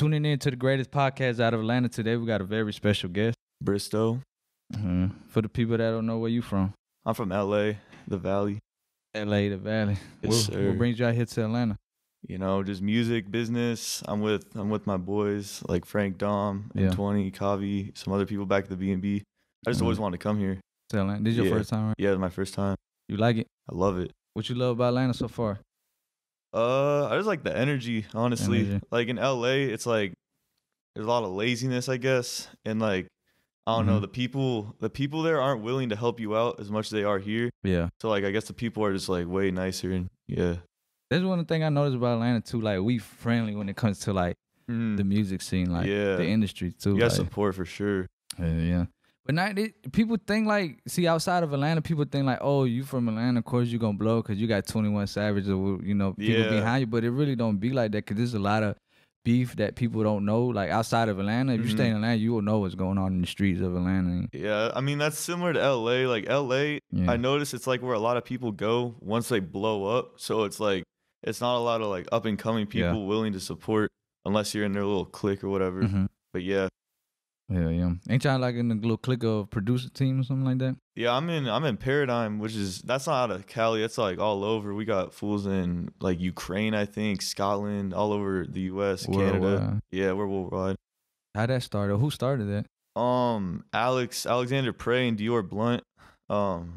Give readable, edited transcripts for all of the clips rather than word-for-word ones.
tuning in to the greatest podcast out of Atlanta. Today we got a very special guest. Bhristo. For the people that don't know, where you from? I'm from LA, the Valley. LA, the Valley. Yes, What sir. brings you out here to Atlanta? You know, just music, business. I'm with my boys like Frank, Dom, and 20, Kavi, some other people back at the B&B. I just always wanted to come here. To Atlanta. This is your first time, right? Yeah, it was my first time. You like it? I love it. What you love about Atlanta so far? I just like the energy, honestly. Like in LA, it's like there's a lot of laziness, I guess, and like I don't know, the people there aren't willing to help you out as much as they are here. Yeah. So like I guess the people are just like way nicer and That's one thing I noticed about Atlanta too. Like we friendly when it comes to like the music scene, like the industry too. You got like, support for sure. Yeah. But now people think like, see, outside of Atlanta, people think like, oh, you from Atlanta, of course you gonna blow because you got 21 Savage or people behind you. But it really don't be like that because there's a lot of beef that people don't know. Like outside of Atlanta, if you stay in Atlanta, you will know what's going on in the streets of Atlanta. Yeah, I mean that's similar to LA. Like LA, I noticed it's like where a lot of people go once they blow up. So it's like it's not a lot of like up and coming people willing to support unless you're in their little clique or whatever. But yeah. Ain't y'all like in the little clique of producer team or something like that? Yeah, I'm in Paradigm, that's not out of Cali. That's like all over. We got fools in like Ukraine, I think, Scotland, all over the US, Canada. Yeah, we're worldwide. How'd that start? Or who started that? Alexander Prey and Dior Blunt.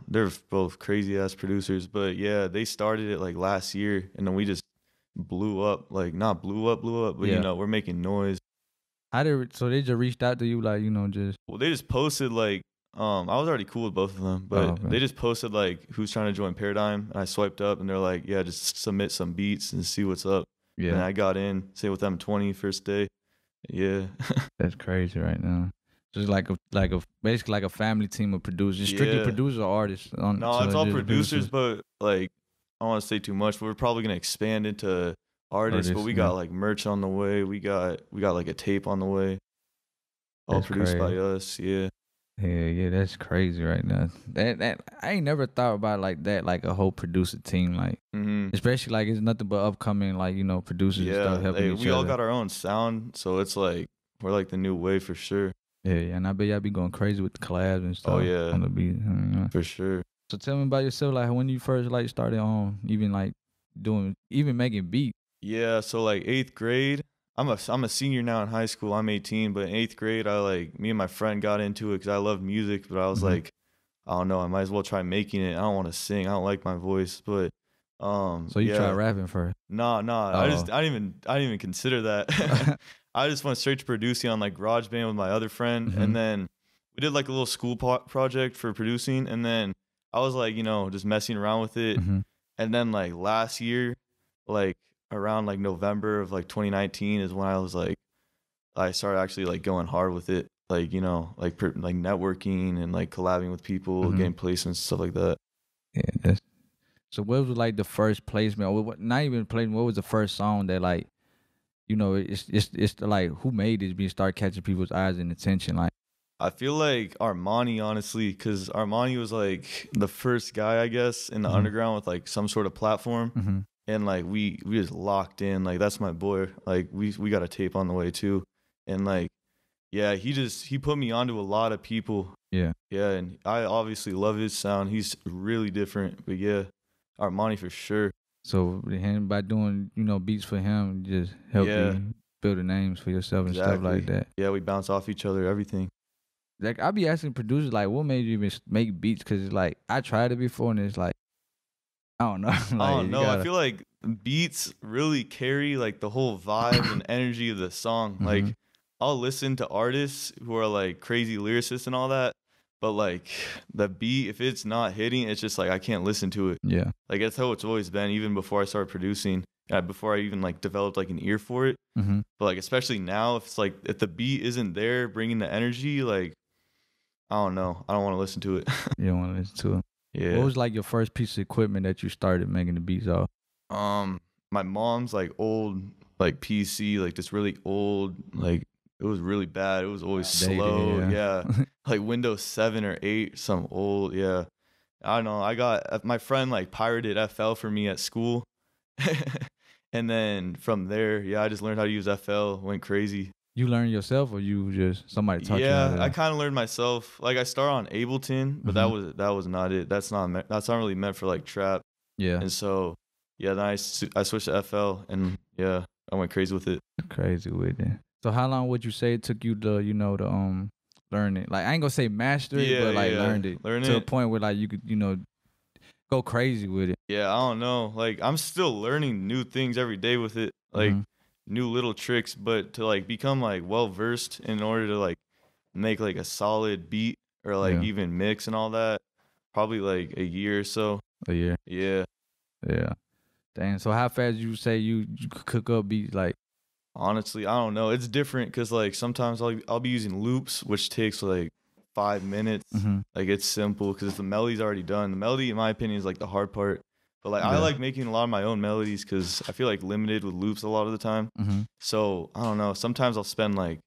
They're both crazy ass producers, but yeah, they started it like last year and then we just blew up. Like not blew up, but you know, we're making noise. So they just reached out to you like, just... Well, they just posted like, I was already cool with both of them, but they just posted like, who's trying to join Paradigm? And I swiped up and they're like, yeah, just submit some beats and see what's up. Yeah. And I got in, stayed with them 20 first day. Yeah. That's crazy right now. Just basically like a family team of producers, strictly producers or artists. No, it's all producers, but like, I don't want to say too much, but we're probably going to expand into artists, but we got like merch on the way. We got like a tape on the way. All produced by us. Yeah, that's crazy right now. That I ain't never thought about it like that, like a whole producer team, like especially like it's nothing but upcoming like producers and stuff helping each other. We all got our own sound, so it's like we're like the new wave for sure. Yeah, and I bet y'all be going crazy with the collabs and stuff. Oh yeah, on the beat, for sure. So tell me about yourself, like when you first like started on even making beats. Yeah, so like 8th grade, I'm a senior now in high school. I'm 18, but in 8th grade, me and my friend got into it because I love music. But I was like, I don't know, I might as well try making it. I don't want to sing. I don't like my voice. But so you tried rapping first? No. I didn't even consider that. I just went straight to producing on like GarageBand with my other friend, and then we did like a little school project for producing, and then I was like, just messing around with it, and then like last year, like around like November of like 2019 is when I started actually like going hard with it, like like networking and like collabing with people, getting placements, stuff like that. Yeah. So what was like the first placement, or not even placement? What was the first song that like it's like who made this beat start catching people's eyes and attention? Like I feel like Armani, honestly, because Armani was like the first guy, I guess, in the underground with like some sort of platform. And like we just locked in, like that's my boy. Like we got a tape on the way too, and like he put me onto a lot of people. Yeah, and I obviously love his sound. He's really different, but yeah, Armani for sure. So by doing beats for him, just help you build the names for yourself and stuff like that. Yeah, we bounce off each other, everything. Like I be asking producers like, what made you even make beats? Because it's like I tried it before and it's like, I don't know. Like, I don't know. I feel like beats really carry like the whole vibe and energy of the song. Like I'll listen to artists who are like crazy lyricists and all that, but like the beat, if it's not hitting, it's just like I can't listen to it. Yeah. Like that's how it's always been, even before I started producing. Before I even like developed like an ear for it. But like especially now, if the beat isn't there bringing the energy, like I don't know. I don't want to listen to it. You don't want to listen to it. Yeah. What was like your first piece of equipment that you started making the beats off? My mom's like old like PC, like this really old, like it was really bad. It was always slow. Yeah. Like Windows 7 or 8, some old. Yeah. I don't know. My friend like pirated FL for me at school. And then from there, yeah, I just learned how to use FL, went crazy. You learn yourself, or you just somebody taught you? Yeah, I kind of learned myself. Like I started on Ableton, but that was not it. That's not really meant for like trap. Yeah. And so, yeah, then I switched to FL, and yeah, I went crazy with it. Crazy with it. So how long would you say it took you to, learn it? Like I ain't gonna say master it, but like learned it to the point where like you could, go crazy with it. Yeah, I don't know. Like I'm still learning new things every day with it. Like new little tricks, but to like become like well versed in order to like make like a solid beat or like even mix and all that, probably like a year or so. A year. Yeah. Yeah. Dang. So how fast you say you cook up beats? Like honestly, I don't know. It's different because like sometimes I'll be using loops, which takes like 5 minutes. Like it's simple because the melody's already done. The melody, in my opinion, is like the hard part. But like I like making a lot of my own melodies because I feel like limited with loops a lot of the time. So I don't know. Sometimes I'll spend like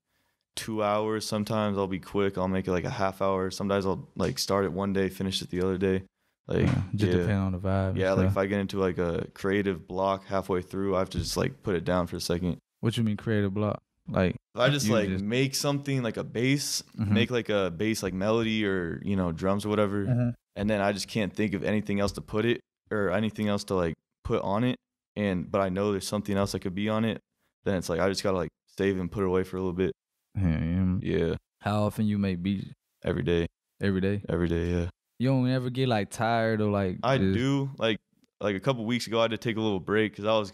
2 hours. Sometimes I'll be quick. I'll make it like a half hour. Sometimes I'll like start it one day, finish it the other day. Like just depending on the vibe. Yeah, like if I get into like a creative block halfway through, I have to just like put it down for a second. What you mean creative block? Like if I just like make something like a bass, make like a bass like melody or drums or whatever, and then I just can't think of anything else to put it or anything else to like put on it, but I know there's something else that could be on it, then it's like I just gotta like save and put it away for a little bit. Yeah. How often you make beats? Every day. Every day? Every day, yeah. You don't ever get like tired or like I do. Like a couple weeks ago I had to take a little break because I was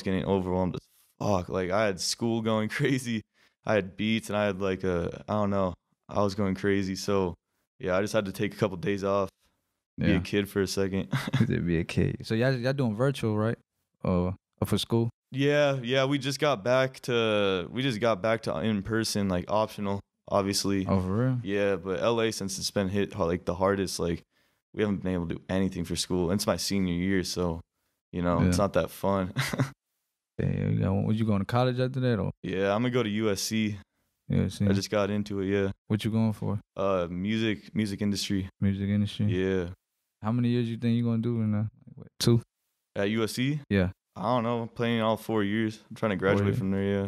getting overwhelmed as fuck. Like I had school going crazy. I had beats and I had like I don't know. I was going crazy. So yeah, I just had to take a couple days off. Be a kid for a second. Be a kid. So y'all doing virtual, right? Or for school? Yeah. We just got back to in person, like optional, obviously. Oh, for real? Yeah, but LA, since it's been hit like the hardest, like we haven't been able to do anything for school. And it's my senior year, so it's not that fun. Damn, was you going to college after that? Or? Yeah, I'm gonna go to USC. USC. I just got into it. Yeah. What you going for? Music industry. Music industry. Yeah. How many years you think you gonna do in that? 2? At USC? Yeah. I don't know. I'm planning all 4 years. I'm trying to graduate from there. Yeah.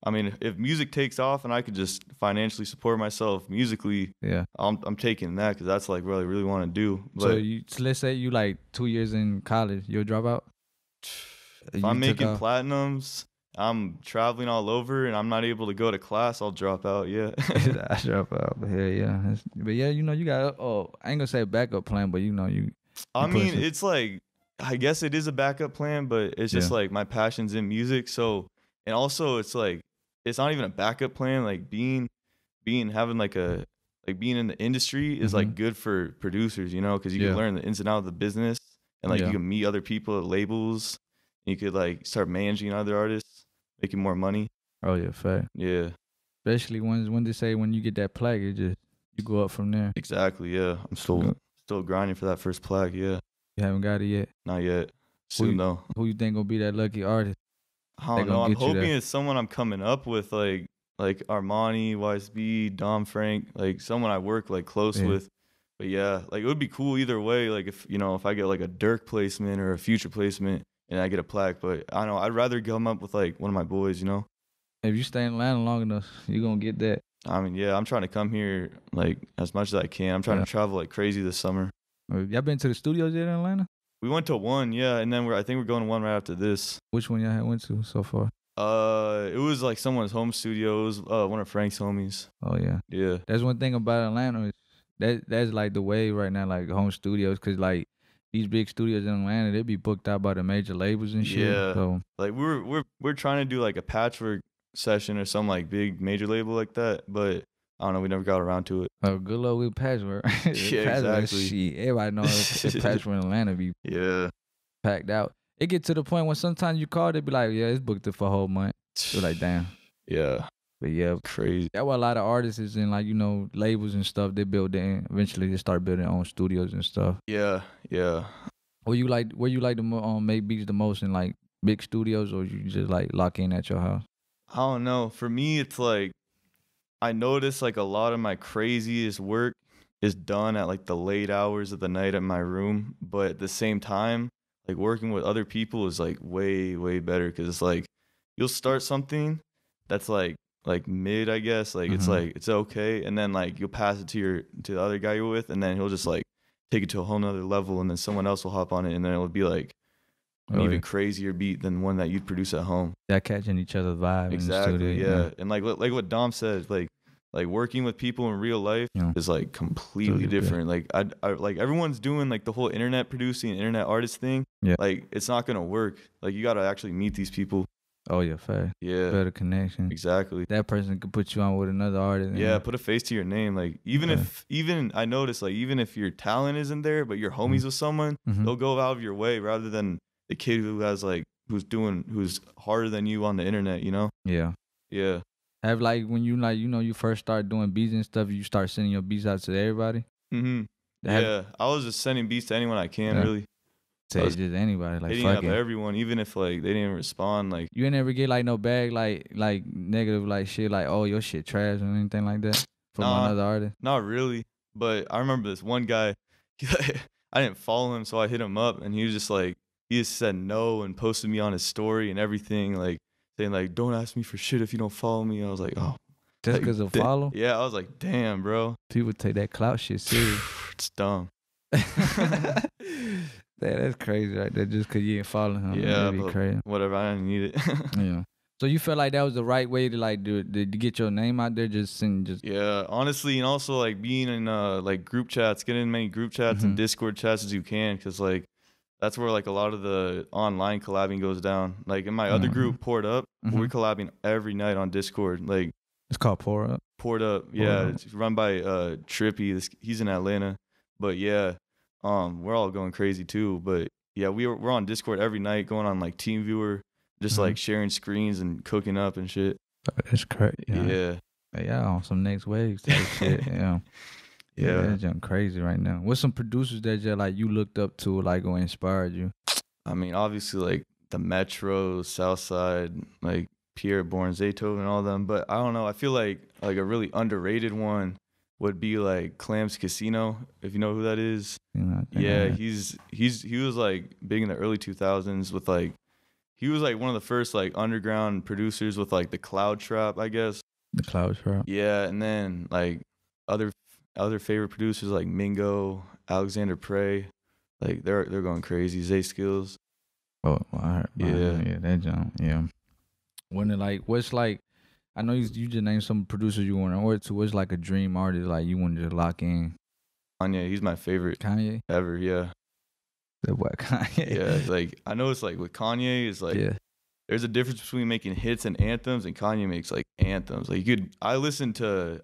I mean, if music takes off and I could just financially support myself musically, I'm taking that because that's like what I really want to do. But so let's say you like 2 years in college, you'll drop out. If I'm making platinums, I'm traveling all over, and I'm not able to go to class, I'll drop out. Yeah, I drop out. But yeah. But yeah, you got. Oh, I ain't gonna say a backup plan, but you. I mean, it's like I guess it is a backup plan, but it's just like my passion's in music, so. And also, it's like it's not even a backup plan. Like being having like a being in the industry is like good for producers, because you can learn the ins and outs of the business, and like you can meet other people at labels. And you could like start managing other artists, making more money. Oh yeah, fact. Yeah. Especially when they say when you get that plaque, you go up from there. Exactly. Yeah, I'm still grinding for that first plaque. Yeah. You haven't got it yet. Not yet. Soon though. Who you think gonna be that lucky artist? I don't know. I'm hoping it's someone I'm coming up with, like Armani, YSB, Dom Frank, like someone I work like close with. But yeah, like it would be cool either way. Like if I get like a Dirk placement or a Future placement and I get a plaque. But I don't know. I'd rather come up with like one of my boys. If you stay in Atlanta long enough, you're gonna get that. I mean, yeah, I'm trying to come here like as much as I can. I'm trying to travel like crazy this summer. Y'all been to the studios yet in Atlanta? We went to one, and then I think we're going to one right after this. Which one y'all went to so far? It was like someone's home studio. It was one of Frank's homies. Oh yeah. Yeah. That's one thing about Atlanta is that's like the wave right now, like home studios, because like these big studios in Atlanta, they be booked out by the major labels and shit. Yeah. So like we're trying to do like a patchwork session or some like big major label like that, but I don't know. We never got around to it. Oh, good luck with patchwork. Yeah, exactly. Shit. Everybody knows patchwork in Atlanta be packed out. It get to the point when sometimes you call, they be like, yeah, it's booked for a whole month. You're like, damn. Yeah. But yeah, crazy. That's why a lot of artists is in like, labels and stuff. They build their, eventually they start building their own studios and stuff. Yeah. Where you like to make beats the most in like big studios, or you just like lock in at your house? I don't know. For me, it's like I notice like a lot of my craziest work is done at like the late hours of the night at my room, but at the same time, like working with other people is like way better because it's like you'll start something that's like mid, I guess, like it's like it's okay, and then like you'll pass it to the other guy you're with, and then he'll just like take it to a whole nother level, and then someone else will hop on it, and then it'll be like an even crazier beat than one that you'd produce at home. Yeah, catching each other's vibe. Exactly. In the studio, yeah. And like what Dom said, like working with people in real life is like completely different. Like I like everyone's doing like the whole internet producing, internet artist thing. Yeah. Like it's not gonna work. Like you gotta actually meet these people. Oh yeah, fair. Yeah. Better connection. Exactly. That person could put you on with another artist. Yeah, put a face to your name. Like even I noticed like even if your talent isn't there, but you're homies with someone, they'll go out of your way rather than the kid who has like who's harder than you on the internet, you know? Yeah. Yeah. Have like when you like you first start doing beats and stuff, you start sending your beats out to everybody? Yeah. I was just sending beats to anyone I can, really. To just anybody, like hitting up everyone, even if like they didn't respond. Like you ain't never get like no bag like negative like shit like, oh, your shit trash or anything like that from another artist? Not really. But I remember this one guy, I didn't follow him, so I hit him up, and he was just like, he just said no and posted me on his story and everything, like saying like, don't ask me for shit if you don't follow me. I was like, oh. Just because of follow? Yeah, I was like, damn, bro. People take that clout shit serious. It's dumb. That's crazy right there. Just because you ain't following him. Yeah, but crazy. Whatever. I didn't need it. Yeah. So you felt like that was the right way to like do it, to get your name out there, Yeah, honestly, and also like being in like group chats, getting in many group chats and Discord chats as you can, because like that's where like a lot of the online collabing goes down. Like in my other group, Poured Up, we're collabing every night on Discord. Like it's called Poured Up. Poured Up, yeah. It's run by Trippy. He's in Atlanta, but yeah, we're all going crazy too. But yeah, we're on Discord every night, going on like TeamViewer, just like sharing screens and cooking up and shit. That's crazy. Yeah. Yeah, on some next waves type shit. Yeah. Yeah, that's just crazy right now. What's some producers that just like you looked up to, like, or inspired you? I mean, obviously like the Metro, Southside, like Pierre Bourne, Zaytoven, and all them. But I don't know. I feel like a really underrated one would be like Clams Casino, if you know who that is. Yeah, he was like big in the early 2000s with like, he was like one of the first like underground producers with like the Cloud Trap, I guess. The Cloud Trap. Yeah, and then like other favorite producers like Mingo, Alexander Prey, like they're going crazy. Zay Skills. Oh, I heard. Yeah, that jump. Yeah. When it like, what's like? I know you just named some producers you want to work to. What's like a dream artist like you want to just lock in? Kanye, he's my favorite. Kanye ever, yeah. The what Kanye? Yeah, like I know it's like with Kanye, it's like there's a difference between making hits and anthems, and Kanye makes like anthems. Like I listen to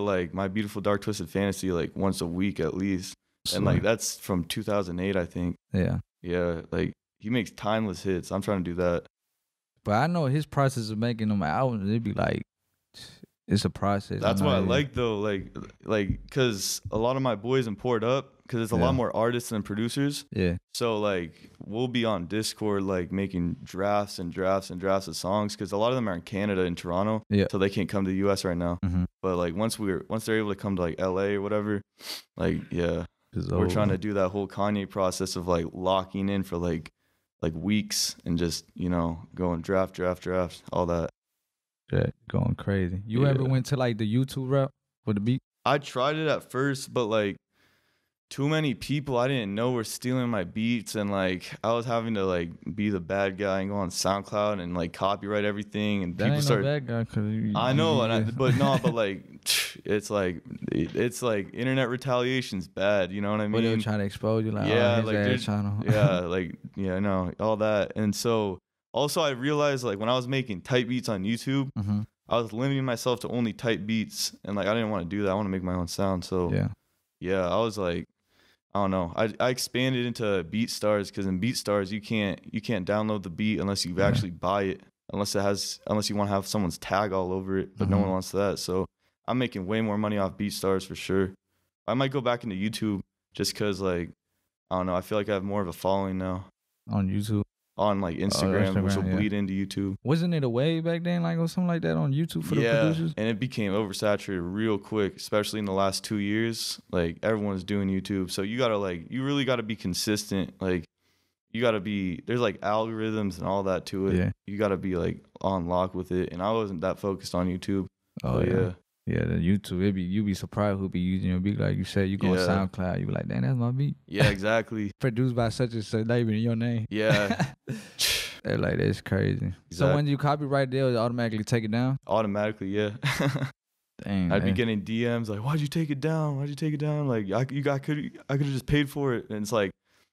like My Beautiful Dark Twisted Fantasy like once a week at least, and like that's from 2008, I think. Yeah, like he makes timeless hits. I'm trying to do that. But I know his process of making them albums, it'd be like, it's a process. That's what I like though, like, cause a lot of my boys in Poured Up, cause it's a lot more artists than producers. Yeah. So like, we'll be on Discord, like making drafts and drafts and drafts of songs, cause a lot of them are in Canada and Toronto. Yeah. So they can't come to the U.S. right now. But like once they're able to come to like L.A. or whatever, like we're trying to do that whole Kanye process of like locking in for like weeks and just, you know, going draft, all that. Yeah, going crazy. You ever went to like the YouTube rap for the beat? I tried it at first, but like too many people I didn't know were stealing my beats, and like I was having to like be the bad guy and go on SoundCloud and like copyright everything, and that people ain't started. No bad guy, cause I know, but like it's like internet retaliation's bad. You know what I mean? But they're trying to expose you, like no, all that, and so. Also, I realized like when I was making type beats on YouTube, I was limiting myself to only type beats, and like I didn't want to do that. I want to make my own sound. So yeah, I was like, I don't know. I expanded into BeatStars, because in BeatStars you can't download the beat unless you actually buy it, unless you want to have someone's tag all over it, but no one wants that. So I'm making way more money off BeatStars for sure. I might go back into YouTube just because like I don't know. I feel like I have more of a following now on YouTube. On like Instagram, which will bleed into YouTube. Wasn't it a wave back then, like or something like that on YouTube for the producers? And it became oversaturated real quick, especially in the last 2 years. Like everyone's doing YouTube, so you really gotta be consistent. Like you gotta be, there's like algorithms and all that to it. Yeah. You gotta be like on lock with it. And I wasn't that focused on YouTube. Oh yeah. Yeah, the YouTube, you be surprised who be using your beat. Like you said, you go on SoundCloud, you be like, damn, that's my beat. Yeah, exactly. Produced by such and such, not even your name. Yeah. They're like, that's crazy. Exactly. So when you copyright, they'll automatically take it down? Automatically, yeah. Dang. I'd be getting DMs like, why'd you take it down? Why'd you take it down? Like, I could have just paid for it. And it's like,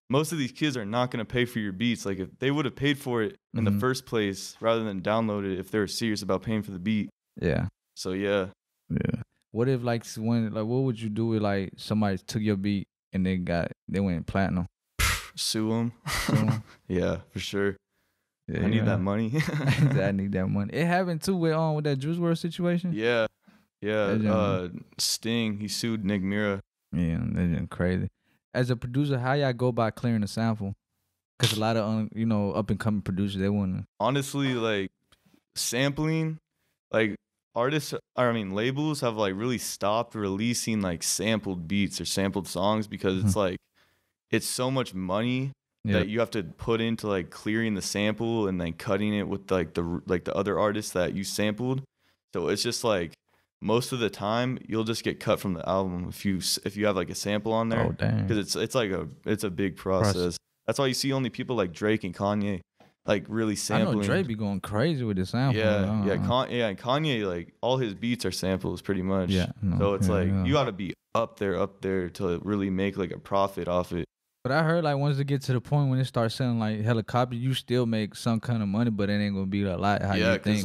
most of these kids are not going to pay for your beats. Like, if they would have paid for it in the first place rather than download it if they were serious about paying for the beat. Yeah. So, yeah. Yeah. What if what would you do with like somebody took your beat and they went platinum? Sue them. Yeah, for sure. Yeah, I need that money. I need that money. It happened too with that Juice WRLD situation. Yeah. Sting, he sued Nick Mira. Yeah, that's crazy. As a producer, how y'all go by clearing a sample? Because a lot of up and coming producers, they want to. Honestly, like sampling, like labels have like really stopped releasing like sampled beats or sampled songs because it's like it's so much money that you have to put into like clearing the sample and then cutting it with like the other artists that you sampled. So it's just like most of the time you'll just get cut from the album if you have like a sample on there. Oh damn! Because it's a big process. That's why you see only people like Drake and Kanye like really sampling. I know Drake be going crazy with the sample. And Kanye, like all his beats are samples pretty much. Yeah. So it's you got to be up there to really make like a profit off it. But I heard like once it get to the point when it starts selling like helicopter, you still make some kind of money, but it ain't gonna be a lot how you think.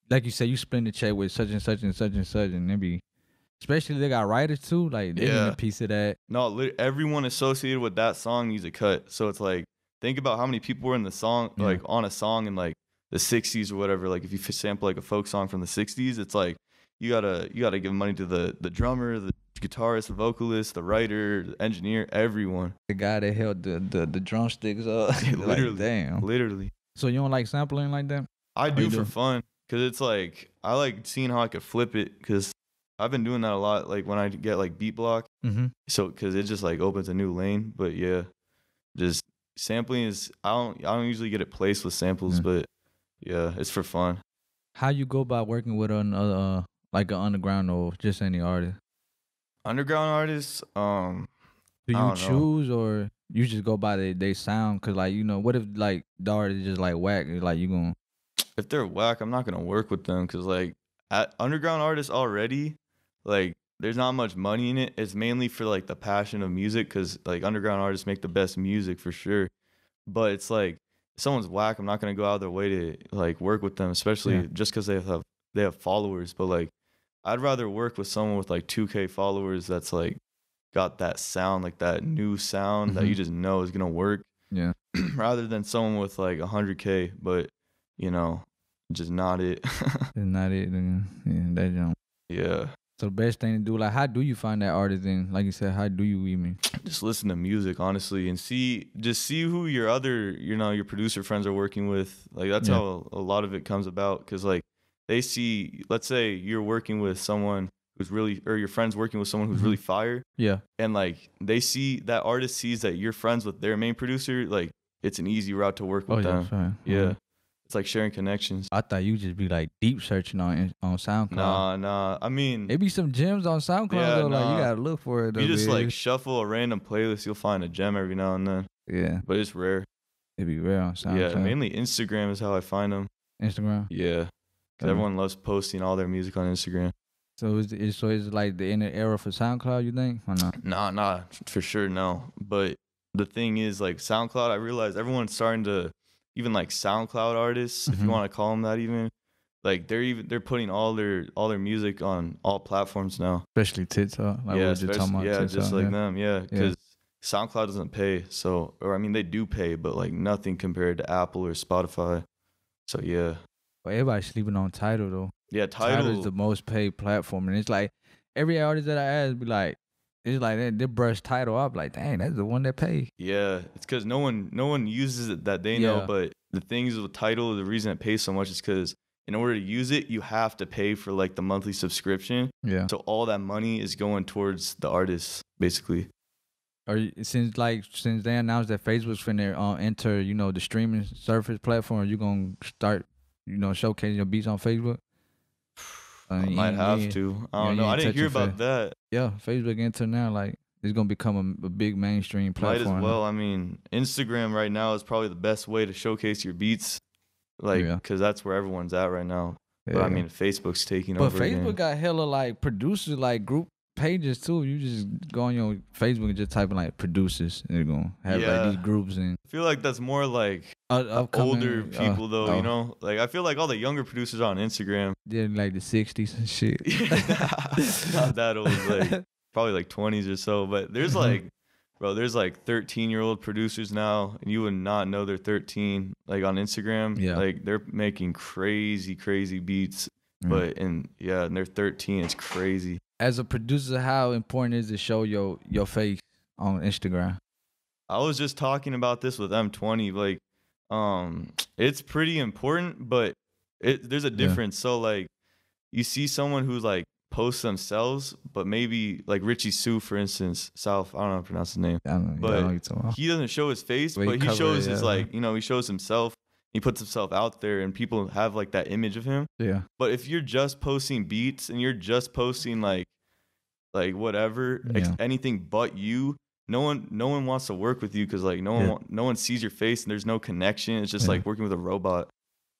Like you said, you split the check with such and such and such and such, and it be, especially they got writers too, like they get a piece of that. No, everyone associated with that song needs a cut. So it's like, think about how many people were in the song, like on a song in like the 60s or whatever. Like if you sample like a folk song from the 60s, it's like you gotta give money to the drummer, the guitarist, the vocalist, the writer, the engineer, everyone. The guy that held the drumsticks up. Literally, like, damn. Literally. So you don't like sampling like that? I do for fun, because it's like I like seeing how I could flip it, because I've been doing that a lot. Like when I get like beat block, so because it just like opens a new lane. But yeah, just sampling is I don't usually get it placed with samples, but yeah, it's for fun. How you go about working with another like an underground or just any artist? Underground artists, do you choose or you just go by they sound? Cause like what if like the artist is just like whack? Like you gonna, if they're whack, I'm not gonna work with them, cause like underground artists already, like there's not much money in it. It's mainly for like the passion of music, cause like underground artists make the best music for sure. But it's like if someone's whack, I'm not gonna go out of their way to like work with them, especially just cause they have followers. But like I'd rather work with someone with like 2K followers that's like got that sound, like that new sound that you just know is gonna work. Yeah. Rather than someone with like 100K, but just not it. It's not it. That jump. Yeah. So the best thing to do, like, how do you find that artist? And like you said, how do you even just listen to music, honestly, and see who your other, your producer friends are working with. Like that's how a lot of it comes about, because like they see, let's say you're working with someone who's really, or your friend's working with someone who's really fire. Yeah. And like they see, that artist sees that you're friends with their main producer, like it's an easy route to work with them. Fine. Yeah. It's like sharing connections. I thought you just be like deep searching on SoundCloud. Nah. I mean, it be some gems on SoundCloud though. Like you gotta look for it. You just like shuffle a random playlist, you'll find a gem every now and then. Yeah. But it's rare. It be rare on SoundCloud. Yeah, mainly Instagram is how I find them. Instagram? Yeah. Because everyone loves posting all their music on Instagram. So is like the inner era for SoundCloud, you think, or not? Nah, for sure, no. But the thing is, like SoundCloud, I realize everyone's starting to, even like SoundCloud artists, if you want to call them that, even like they're putting all their music on all platforms now. Especially TikTok. Like just like them. Yeah, because SoundCloud doesn't pay. So, or I mean, they do pay, but like nothing compared to Apple or Spotify. So yeah. But everybody's sleeping on Tidal though. Yeah, Tidal is the most paid platform, and it's like every artist that I ask be like, it's like they brush Tidal up, like dang, that's the one that pay. Yeah, it's because no one uses it that they know. But the thing is with Tidal, the reason it pays so much is because in order to use it, you have to pay for like the monthly subscription. Yeah. So all that money is going towards the artists, basically. Since they announced that Facebook's finna enter, the streaming service platform, are you gonna start, showcasing your beats on Facebook? I might have to. I don't know. I didn't hear about that. Yeah, Facebook enter now, like it's gonna become a big mainstream platform. Might as well. I mean, Instagram right now is probably the best way to showcase your beats, like, because that's where everyone's at right now. Yeah. But I mean, Facebook's taking over. But Facebook got hella like producers, like group pages too. You just go on your Facebook and just type in like producers, and they're gonna have like these groups. And I feel like that's more like older people though. Like I feel like all the younger producers are on Instagram. Yeah, like the 60s and shit. Not that old, like probably like 20s or so. But there's like, bro, there's like 13-year-old producers now, and you would not know they're 13. Like on Instagram, like they're making crazy beats. But and they're 13. It's crazy. As a producer, how important is it to show your face on Instagram? I was just talking about this with M20. Like, it's pretty important, but there's a difference. So like, you see someone who's like posts themselves, but maybe like Richie Sue, for instance, South. I don't know how to pronounce his name, but he doesn't show his face, but he shows his like, he shows himself. He puts himself out there, and people have like that image of him. Yeah. But if you're just posting beats and you're just posting like whatever, anything but you, no one wants to work with you because like no one sees your face and there's no connection. It's just like working with a robot.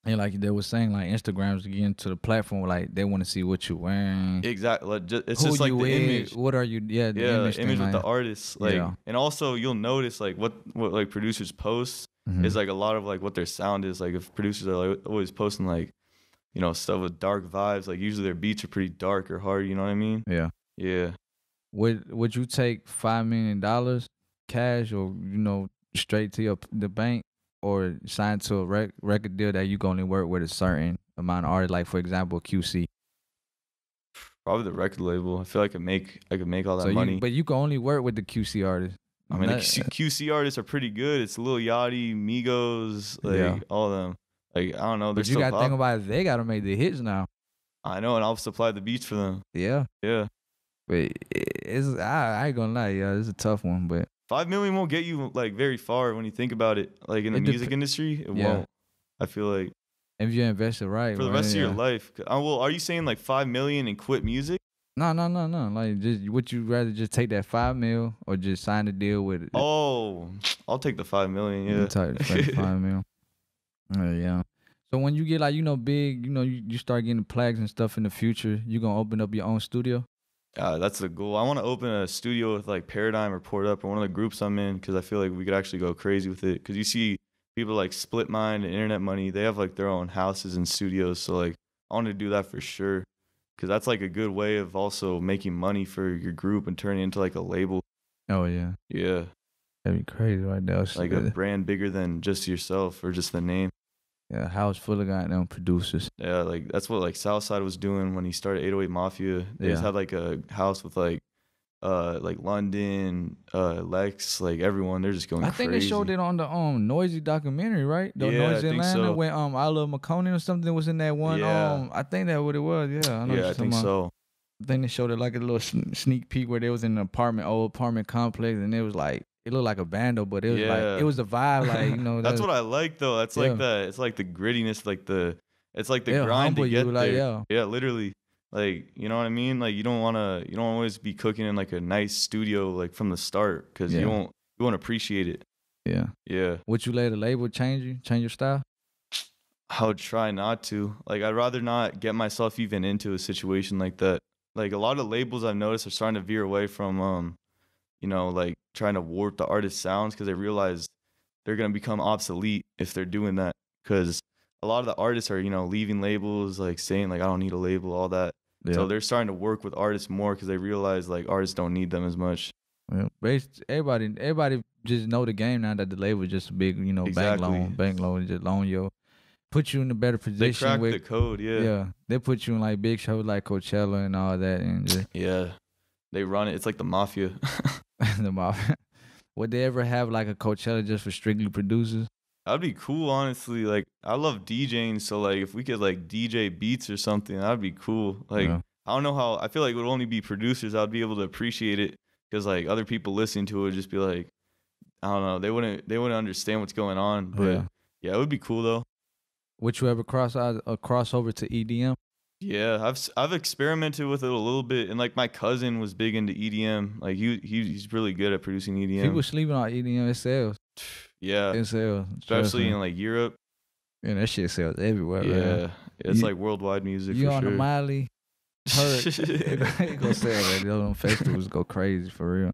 And like they were saying, like Instagram's getting to the platform where, like they want to see what you're wearing. Exactly. Like, it's just like the image. What are you? Yeah, the image with the artists. Like, and also you'll notice like what like producers post is like a lot of like what their sound is. Like if producers are like always posting like, stuff with dark vibes, like usually their beats are pretty dark or hard. You know what I mean? Yeah. Yeah. Would you take $5 million cash, or straight to the bank, or sign to a record deal that you can only work with a certain amount of artists, like for example QC? Probably the record label. I feel like I could make all that money. But you can only work with the QC artists. I mean, the QC artists are pretty good. It's Lil Yachty, Migos, like all of them. Like I don't know. But you got to think about it. They got to make the hits now. I know, and I'll supply the beats for them. Yeah. Yeah. But I ain't gonna lie, it's a tough one. But 5 million won't get you like very far when you think about it. Like in the music industry, it won't. I feel like if you invest it right for the rest of your life. Well, are you saying like 5 million and quit music? No. Like, just would you rather just take that 5 mil or just sign a deal with it? Oh, I'll take the 5 million. Yeah, take the 5 mil. Yeah. So when you get like big, you start getting plaques and stuff in the future, you gonna open up your own studio? That's the goal. I want to open a studio with like Paradigm or Port Up or one of the groups I'm in, because I feel like we could actually go crazy with it. Because you see people like Split Mind and Internet Money, they have like their own houses and studios. So like I want to do that for sure, because that's like a good way of also making money for your group and turning it into like a label. Oh yeah. Yeah. That'd be crazy right now. Like a brand bigger than just yourself or just the name. Yeah, a house full of goddamn producers. Yeah, like that's what like Southside was doing when he started 808 Mafia. They just had like a house with like London, Lex, like everyone. They're just going crazy. I think they showed it on the Noisy documentary, right? The Noisy Atlanta, so. When I Love McConaughey or something was in that one. I think that's what it was. Yeah, I think so. I think they showed it like a little sneak peek where they was in an old apartment complex, and it was like, it looked like a bando, but it was like, it was a vibe, like That's what I like though. That's like it's like the grittiness, it's like the grind to get there. Like, yeah, literally. Like, you know what I mean? Like you don't always be cooking in like a nice studio like from the start, because you won't appreciate it. Yeah. Yeah. Would you let a label change your style? I would try not to. Like I'd rather not get myself even into a situation like that. Like a lot of labels I've noticed are starting to veer away from like trying to warp the artist's sounds, because they realize they're going to become obsolete if they're doing that. Because a lot of the artists are, leaving labels, like saying like, I don't need a label, all that. Yeah. So they're starting to work with artists more because they realize like artists don't need them as much. Yeah, everybody just know the game now, that the label is just a big, bank loan, just loan you, put you in a better position. They crack the code, yeah. Yeah, they put you in like big shows like Coachella and all that, and just, yeah, they run it. It's like the mafia. The mafia. Would they ever have like a Coachella just for strictly producers? That'd be cool, honestly. Like I love DJing, so like if we could like DJ beats or something, that'd be cool. Like I don't know how. I feel like it would only be producers. I'd be able to appreciate it. because like other people listening to it would just be like, I don't know, they wouldn't understand what's going on. But yeah, it would be cool though. Would you ever cross over to EDM? Yeah, I've experimented with it a little bit, and like my cousin was big into EDM. Like he's really good at producing EDM. People sleeping on EDM, it sells. Yeah, it sells, especially in like Europe. Yeah, that shit sells everywhere. Yeah, man. It's like worldwide music. You for on sure. the Miley? It go sell, man. Those festivals go crazy for real.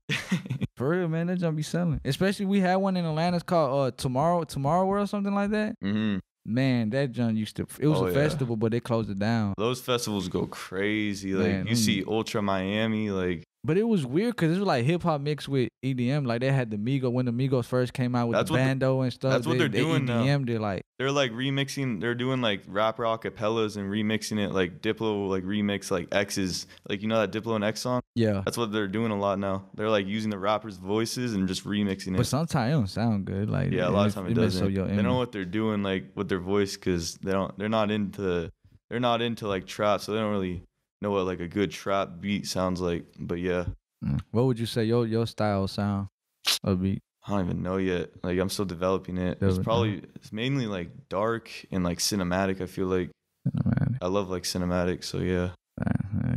For real, man. That jump be selling. Especially we had one in Atlanta. It's called Tomorrow World, something like that. Mm-hmm. Man, that junk used to. It was a festival, but they closed it down. Those festivals go crazy. Like man, you see Ultra Miami, like. But it was weird because it was like hip hop mixed with EDM. Like they had the Migos when the Migos first came out with the bando and stuff. That's what they're doing EDM, now. They're like remixing. They're doing like rapper acapellas and remixing it. Like Diplo like remix like X's. Like you know that Diplo and X song. Yeah. That's what they're doing a lot now. They're like using the rappers' voices and just remixing it. But sometimes it don't sound good. Like yeah, a lot of times it doesn't. They know what they're doing like with their voice because they're not into like trap, so they don't really know what like a good trap beat sounds like. But yeah. What would you say your style sound of beat? I don't even know yet. Like I'm still developing it. It's mainly like dark and like cinematic. I feel like cinematic. I love like cinematic. So yeah.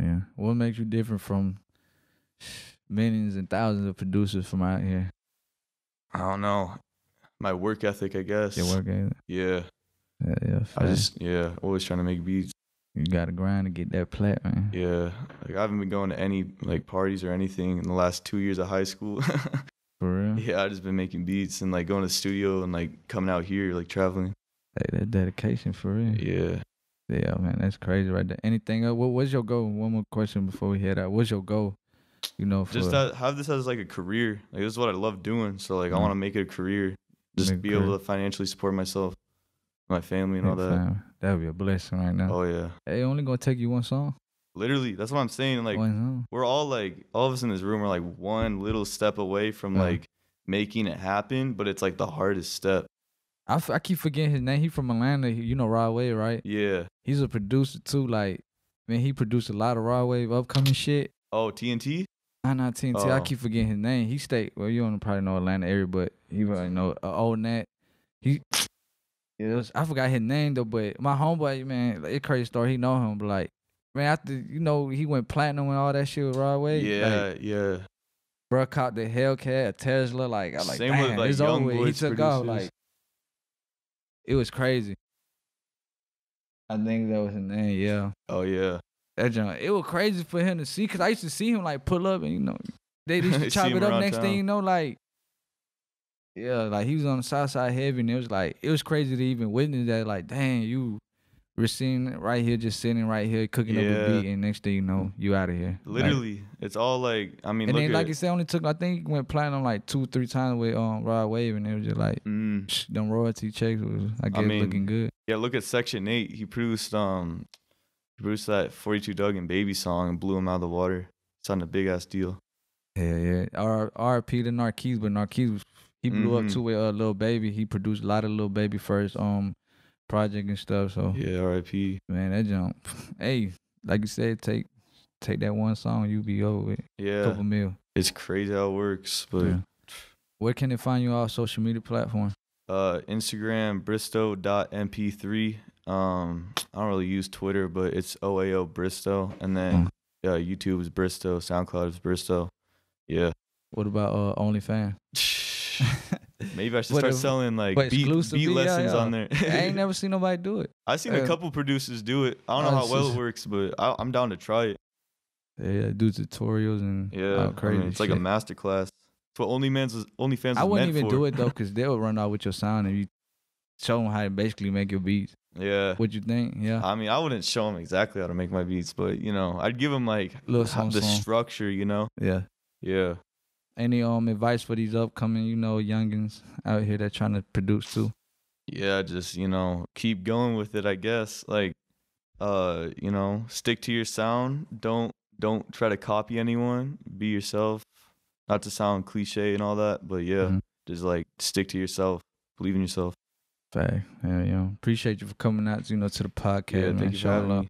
Yeah. What makes you different from millions and thousands of producers from out here? I don't know. My work ethic, I guess. Your work ethic. Yeah. Yeah. Always trying to make beats. You gotta grind to get that plat, man. Yeah, like I haven't been going to any like parties or anything in the last 2 years of high school. For real? Yeah, I just been making beats and like going to the studio and like coming out here, like traveling. Hey, that dedication for real. Yeah. Yeah, man, that's crazy right there. Anything else? What's your goal? One more question before we head out. What's your goal? You know, just have this as like a career. Like this is what I love doing. So like I want to make it a career. Just be able to financially support myself, my family, and all that. That would be a blessing right now. Oh yeah. Hey, only gonna take you one song. Literally, that's what I'm saying. Like we're all of us in this room are like one little step away from like making it happen, but it's like the hardest step. I keep forgetting his name. He from Atlanta. You know Raw Wave, right? Yeah. He's a producer too. Like, man, he produced a lot of Raw Wave upcoming shit. Oh, TNT? Not TNT. Oh. I keep forgetting his name. He stayed. Well, you don't probably know Atlanta area, but he probably know old Nat. I forgot his name though, but my homeboy, man, like, it's crazy story. He know him, but like, man, after he went platinum and all that shit with Raw Wave. Yeah, like, yeah. Bro caught the Hellcat, a Tesla. Like, I like, same damn, with like it's young over. boys He took producers. off. Like, it was crazy. I think that was his name. Yeah. Oh yeah. That joint, it was crazy for him to see, cause I used to see him like pull up and they used to chop it up. Next thing you know, like. Yeah, like he was on the south side heavy, and it was crazy to even witness that. Like, dang, you were sitting right here, just sitting right here, cooking up a beat, and next thing you know, you out of here. Literally, like, it's all like, I mean, and look then like you said, only took, I think he went platinum like 2-3 times with Raw Wave, and it was just like them royalty checks was, I guess, looking good. Yeah, look at Section 8. He produced that 42 Doug and Baby song and blew him out of the water. Signed a big ass deal. Yeah. R.P. to Narquise, but Narquise was. He blew up too with Lil Baby. He produced a lot of Lil Baby first project and stuff. So yeah, R.I.P. Man, that jump. Hey, like you said, take that one song, you be over with. Yeah, couple mil. It's crazy how it works. But where can they find you on social media platforms? Instagram Bhristo.mp3. I don't really use Twitter, but it's OAO Bhristo, and then YouTube is Bhristo, SoundCloud is Bhristo. Yeah. What about OnlyFans? Maybe I should start selling like beat lessons on there. I ain't never seen nobody do it. I've seen a couple producers do it. I don't know how well it works, but I'm down to try it. Yeah, do tutorials and crazy. It's like a master class. That's what OnlyFans is. I wouldn't even for. do it though, because they'll run out with your sound and you show them how to basically make your beats. Yeah. What you think? Yeah. I mean, I wouldn't show them exactly how to make my beats, but I'd give them like the structure. Yeah. Yeah. Any advice for these upcoming, youngins out here that trying to produce too? Yeah, just keep going with it, I guess. Like, stick to your sound. Don't try to copy anyone. Be yourself. Not to sound cliche and all that, but just like stick to yourself. Believe in yourself. Fact. Yeah, appreciate you for coming out, to the podcast. Yeah, thank you for having me.